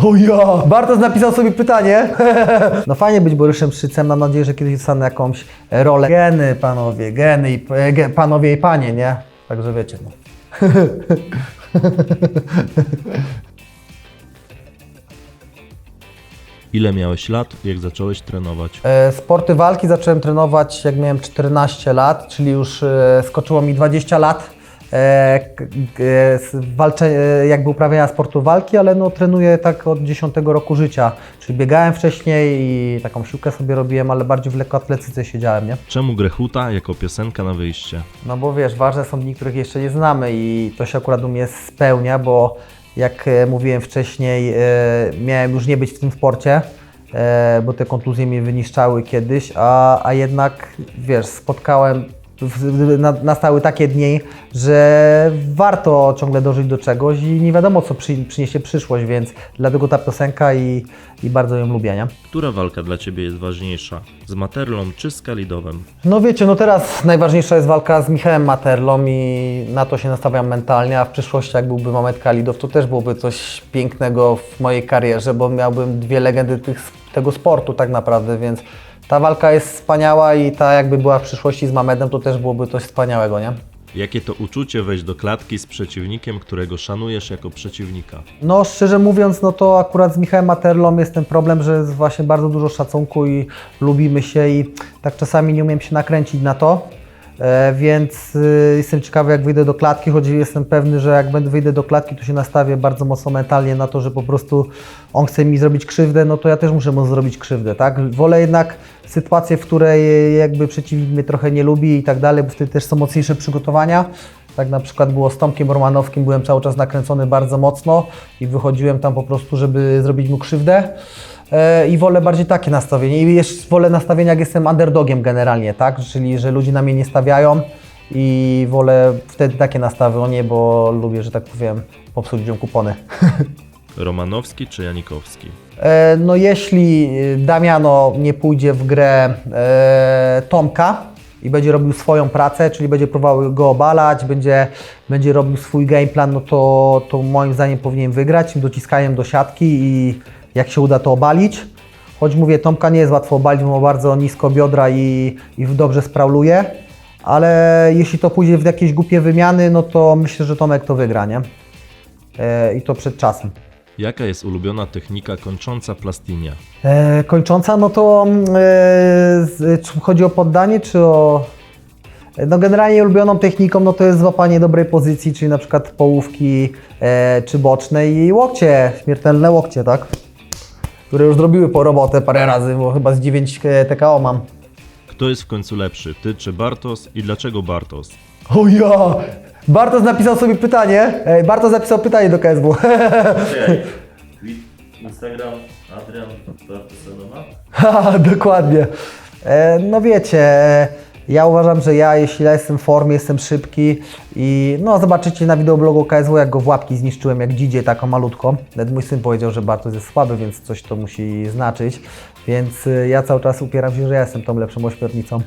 O ja! Bartosz napisał sobie pytanie. No fajnie być Boryszem Szycem, mam nadzieję, że kiedyś dostanę jakąś rolę. Geny, panowie i panie, nie? Także wiecie, no. Ile miałeś lat, jak zacząłeś trenować? Sporty walki zacząłem trenować jak miałem 14 lat, czyli już skoczyło mi 20 lat jakby uprawiania sportu walki, ale no trenuję tak od 10 roku życia, czyli biegałem wcześniej i taką siłkę sobie robiłem, ale bardziej w lekkoatletyce siedziałem, nie? Czemu Grechuta jako piosenka na wyjście? No bo wiesz, ważne są dni, których jeszcze nie znamy i to się akurat u mnie spełnia, bo jak mówiłem wcześniej, miałem już nie być w tym sporcie, bo te kontuzje mnie wyniszczały kiedyś, a jednak wiesz, nastały takie dni, że warto ciągle dążyć do czegoś i nie wiadomo, co przyniesie przyszłość, więc dlatego ta piosenka i bardzo ją lubię, nie? Która walka dla Ciebie jest ważniejsza? Z Materlą czy z Kalidowem? No wiecie, no teraz najważniejsza jest walka z Michałem Materlą i na to się nastawiam mentalnie, a w przyszłości jak byłby Mamet Kalidow, to też byłoby coś pięknego w mojej karierze, bo miałbym dwie legendy tego sportu tak naprawdę, więc ta walka jest wspaniała i ta jakby była w przyszłości z Mamedem, to też byłoby coś wspaniałego, nie? Jakie to uczucie wejść do klatki z przeciwnikiem, którego szanujesz jako przeciwnika? No szczerze mówiąc, no to akurat z Michałem Materlą jest ten problem, że jest właśnie bardzo dużo szacunku i lubimy się i tak czasami nie umiem się nakręcić na to, więc jestem ciekawy jak wyjdę do klatki, choć jestem pewny, że jak wyjdę do klatki, to się nastawię bardzo mocno mentalnie na to, że po prostu on chce mi zrobić krzywdę, no to ja też muszę mu zrobić krzywdę, tak? Wolę jednak sytuację, w której jakby przeciwnik mnie trochę nie lubi i tak dalej, bo wtedy też są mocniejsze przygotowania. Tak na przykład było z Tomkiem Romanowskim, byłem cały czas nakręcony bardzo mocno i wychodziłem tam po prostu, żeby zrobić mu krzywdę. I wolę bardziej takie nastawienie. I jeszcze wolę nastawienia, jak jestem underdogiem generalnie, tak? Czyli, że ludzie na mnie nie stawiają i wolę wtedy takie nastawienie, bo lubię, że tak powiem, popsuć ludziom kupony. Romanowski czy Janikowski? No jeśli Damiano nie pójdzie w grę Tomka i będzie robił swoją pracę, czyli będzie próbował go obalać, będzie robił swój game plan, no to moim zdaniem powinien wygrać dociskaniem do siatki i jak się uda to obalić. Choć mówię, Tomka nie jest łatwo obalić, bo ma bardzo nisko biodra i dobrze sprauluje, ale jeśli to pójdzie w jakieś głupie wymiany, no to myślę, że Tomek to wygra, nie? I to przed czasem. Jaka jest ulubiona technika kończąca Plastinia? Kończąca, no to czy chodzi o poddanie, czy o... No generalnie ulubioną techniką, no to jest złapanie dobrej pozycji, czyli na przykład połówki czy bocznej i łokcie, śmiertelne łokcie, tak? Które już zrobiły po robotę parę razy, bo chyba z 9 TKO mam. Kto jest w końcu lepszy, ty czy Bartos i dlaczego Bartos? O ja! Bartosz napisał sobie pytanie. Bartosz napisał pytanie do KSW. Instagram Adrian Bartosanoma? Haha, dokładnie. No wiecie, ja uważam, że jeśli ja jestem w formie, jestem szybki i no zobaczycie na wideoblogu KSW, jak go w łapki zniszczyłem, jak dzidzie taką malutką. Nawet mój syn powiedział, że Bartosz jest słaby, więc coś to musi znaczyć. Więc ja cały czas upieram się, że ja jestem tą lepszą ośmiornicą.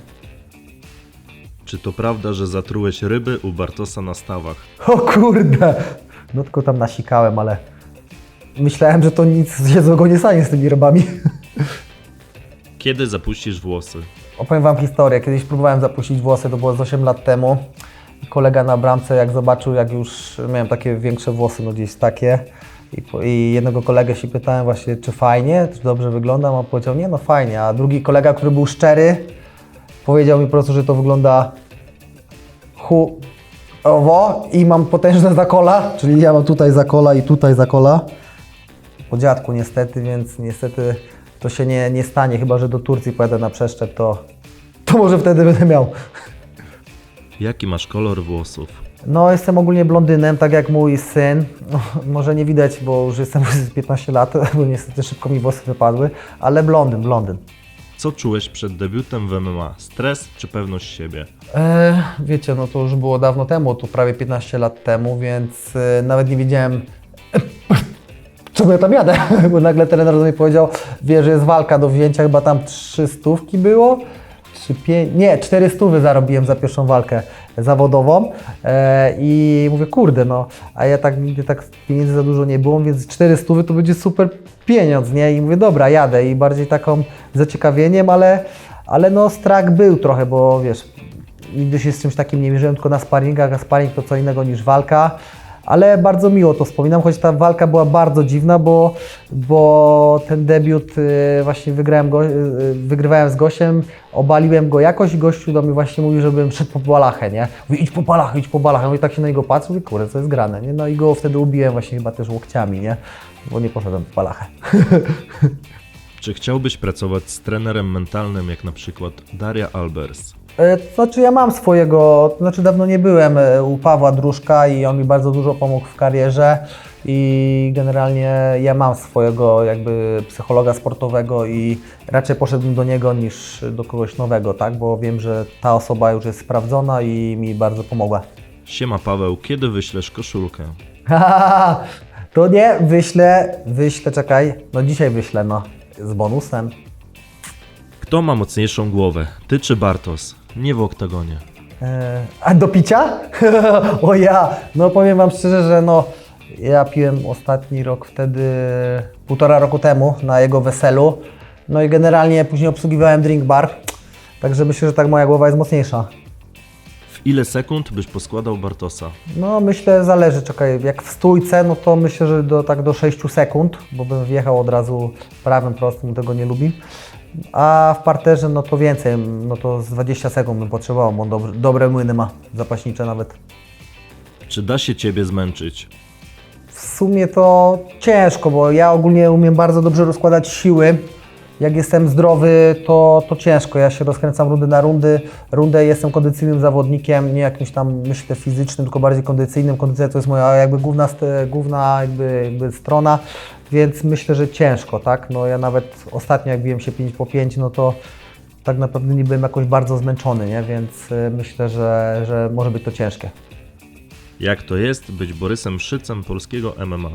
Czy to prawda, że zatrułeś ryby u Bartosa na stawach? O kurde! No tylko tam nasikałem, ale myślałem, że to nic się złego nie stanie z tymi rybami. Kiedy zapuścisz włosy? Opowiem Wam historię. Kiedyś próbowałem zapuścić włosy, to było z 8 lat temu. Kolega na bramce, jak zobaczył, jak już miałem takie większe włosy, no gdzieś takie. I jednego kolegę się pytałem właśnie, czy fajnie, czy dobrze wyglądam, a on powiedział, nie no fajnie. A drugi kolega, który był szczery, powiedział mi po prostu, że to wygląda chujowo i mam potężne zakola, czyli ja mam tutaj zakola i tutaj zakola. Po dziadku niestety, więc niestety to się nie stanie, chyba że do Turcji pojadę na przeszczep, to może wtedy będę miał. Jaki masz kolor włosów? No jestem ogólnie blondynem, tak jak mój syn. No, może nie widać, bo już jestem 15 lat, bo niestety szybko mi włosy wypadły, ale blondyn. Co czułeś przed debiutem w MMA? Stres czy pewność siebie? Wiecie, no to już było dawno temu, to prawie 15 lat temu, więc nawet nie wiedziałem, czemu ja tam jadę, bo nagle trener do mnie powiedział, wie, że jest walka do wzięcia, chyba tam 300 było, 400 zarobiłem za pierwszą walkę, zawodową i mówię, kurde, no, a ja tak nigdy tak pieniędzy za dużo nie było, więc 400 to będzie super pieniądz, nie? I mówię, dobra, jadę i bardziej taką zaciekawieniem, ale no strach był trochę, bo wiesz, nigdy się z czymś takim nie mierzyłem, tylko na sparingach, a sparing to co innego niż walka. Ale bardzo miło to wspominam, choć ta walka była bardzo dziwna, bo ten debiut właśnie wygrywałem z gościem, obaliłem go jakoś i gościu do mnie właśnie mówił, żebym szedł po balachę, nie? Mówi, idź po balachę, i tak się na niego patrzę, mówię, kurde, co jest grane, nie? No i go wtedy ubiłem właśnie chyba też łokciami, nie? Bo nie poszedłem po balachę. Czy chciałbyś pracować z trenerem mentalnym jak na przykład Daria Albers? To znaczy ja mam swojego, to znaczy dawno nie byłem u Pawła Drużka i on mi bardzo dużo pomógł w karierze i generalnie ja mam swojego jakby psychologa sportowego i raczej poszedłbym do niego niż do kogoś nowego, tak? Bo wiem, że ta osoba już jest sprawdzona i mi bardzo pomogła. Siema Paweł, kiedy wyślesz koszulkę? To nie, wyślę, czekaj, no dzisiaj wyślę, no, z bonusem. Kto ma mocniejszą głowę, ty czy Bartos? Nie w oktagonie. A do picia? O ja, no powiem Wam szczerze, że no ja piłem ostatni rok wtedy, 1,5 roku temu na jego weselu. No i generalnie później obsługiwałem drink bar, także myślę, że tak moja głowa jest mocniejsza. W ile sekund byś poskładał Bartosa? No myślę, zależy, czekaj, jak w stójce, no to myślę, że do 6 sekund, bo bym wjechał od razu prawym prostym, tego nie lubi. A w parterze no to więcej, no to z 20 sekund bym potrzebował, bo on dobre młyny ma, zapaśnicze nawet. Czy da się ciebie zmęczyć? W sumie to ciężko, bo ja ogólnie umiem bardzo dobrze rozkładać siły. Jak jestem zdrowy, to ciężko. Ja się rozkręcam rundy na rundę. Jestem kondycyjnym zawodnikiem, nie jakimś tam, myślę, fizycznym, tylko bardziej kondycyjnym. Kondycja to jest moja jakby główna jakby strona, więc myślę, że ciężko, tak? No ja nawet ostatnio jak biłem się 5x5, no to tak naprawdę nie byłem jakoś bardzo zmęczony, nie? Więc myślę, że może być to ciężkie. Jak to jest być Borysem Szycem polskiego MMA?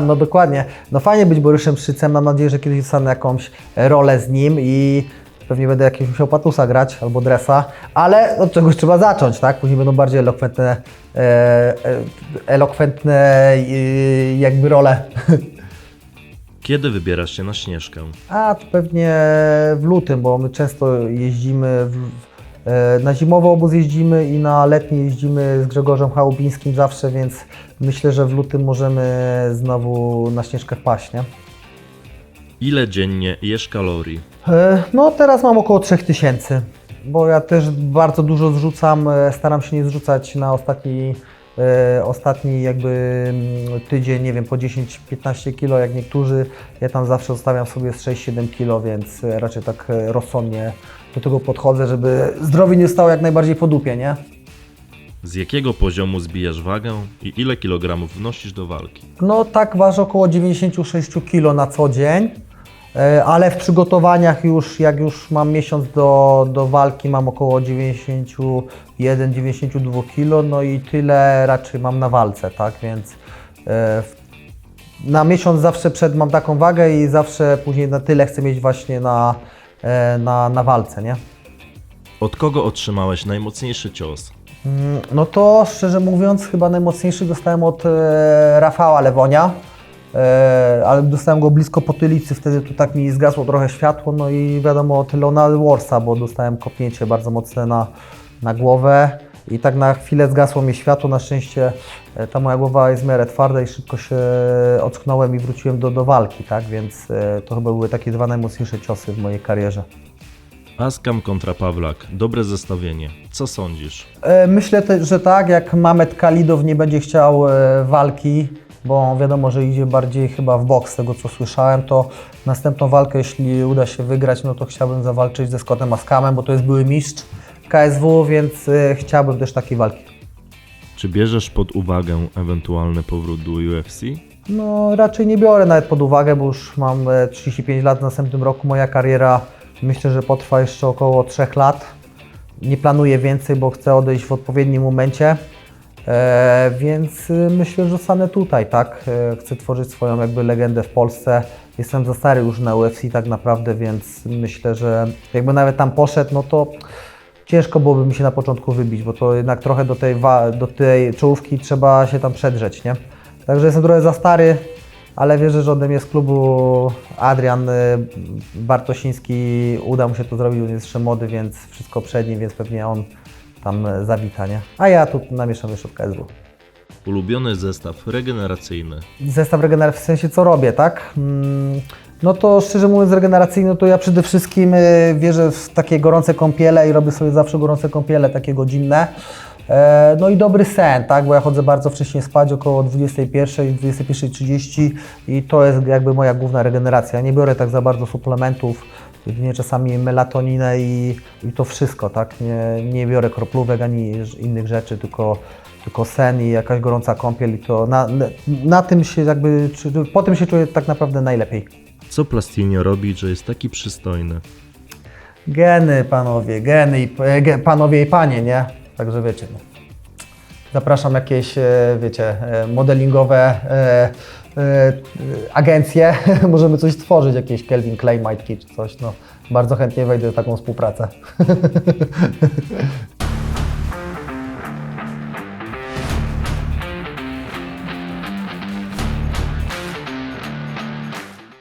No dokładnie. No fajnie być Borysem Szycem. Mam nadzieję, że kiedyś dostanę jakąś rolę z nim i pewnie będę jakiegoś musiał patusa grać albo dresa, ale od czegoś trzeba zacząć, tak? Później będą bardziej elokwentne jakby role. Kiedy wybierasz się na Śnieżkę? To pewnie w lutym, bo my często jeździmy na zimowy obóz jeździmy i na letni jeździmy z Grzegorzem Chałubińskim zawsze, więc myślę, że w lutym możemy znowu na Śnieżkę wpaść, nie? Ile dziennie jesz kalorii? No teraz mam około 3000, bo ja też bardzo dużo zrzucam, staram się nie zrzucać na ostatni jakby tydzień, nie wiem, po 10-15 kg jak niektórzy. Ja tam zawsze zostawiam sobie z 6-7 kg, więc raczej tak rozsądnie do tego podchodzę, żeby zdrowie nie stało jak najbardziej po dupie, nie? Z jakiego poziomu zbijasz wagę i ile kilogramów wnosisz do walki? No tak ważę około 96 kg na co dzień, ale w przygotowaniach jak już mam miesiąc do walki, mam około 91-92 kg, no i tyle raczej mam na walce, tak, więc na miesiąc zawsze mam taką wagę i zawsze później na tyle chcę mieć właśnie na walce, nie? Od kogo otrzymałeś najmocniejszy cios? No to szczerze mówiąc chyba najmocniejszy dostałem od Rafała Lewonia, ale dostałem go blisko potylicy, wtedy tu tak mi zgasło trochę światło, no i wiadomo od Leona Warsa, bo dostałem kopnięcie bardzo mocne na głowę i tak na chwilę zgasło mi światło, na szczęście ta moja głowa jest w miarę twarda i szybko się ocknąłem i wróciłem do walki, tak, więc to chyba były takie dwa najmocniejsze ciosy w mojej karierze. Askam kontra Pawlak. Dobre zestawienie. Co sądzisz? Myślę też, że tak, jak Mamet Kalidow nie będzie chciał walki, bo wiadomo, że idzie bardziej chyba w boks, z tego co słyszałem, to następną walkę, jeśli uda się wygrać, no to chciałbym zawalczyć ze Scottem Askamem, bo to jest były mistrz KSW, więc chciałbym też takiej walki. Czy bierzesz pod uwagę ewentualny powrót do UFC? No raczej nie biorę nawet pod uwagę, bo już mam 35 lat w następnym roku, moja kariera myślę, że potrwa jeszcze około 3 lat. Nie planuję więcej, bo chcę odejść w odpowiednim momencie, więc myślę, że zostanę tutaj, tak? Chcę tworzyć swoją jakby legendę w Polsce. Jestem za stary już na UFC tak naprawdę, więc myślę, że jakby nawet tam poszedł, no to ciężko byłoby mi się na początku wybić, bo to jednak trochę do tej czołówki trzeba się tam przedrzeć, nie? Także jestem trochę za stary, ale wierzę, że ode mnie z klubu Adrian Bartosiński uda mu się to zrobić, on jest jeszcze młody, więc wszystko przed nim, więc pewnie on tam zawita, nie? A ja tu namieszam jeszcze w KSW. Ulubiony zestaw regeneracyjny. Zestaw regeneracyjny, w sensie co robię, tak? No to szczerze mówiąc regeneracyjny, to ja przede wszystkim wierzę w takie gorące kąpiele i robię sobie zawsze gorące kąpiele, takie godzinne. No i dobry sen, tak? Bo ja chodzę bardzo wcześnie spać, około 21, 21:30 i to jest jakby moja główna regeneracja. Nie biorę tak za bardzo suplementów, jedynie czasami melatoninę i to wszystko, tak? Nie biorę kroplówek ani innych rzeczy, tylko sen i jakaś gorąca kąpiel i to na tym się jakby, po tym się czuję tak naprawdę najlepiej. Co Plastinio robi, że jest taki przystojny? Geny, panowie, panowie i panie, nie? Także wiecie, no. Zapraszam jakieś, wiecie, modelingowe agencje, możemy coś stworzyć, jakieś Calvin Klein, majtki czy coś, no. Bardzo chętnie wejdę w taką współpracę.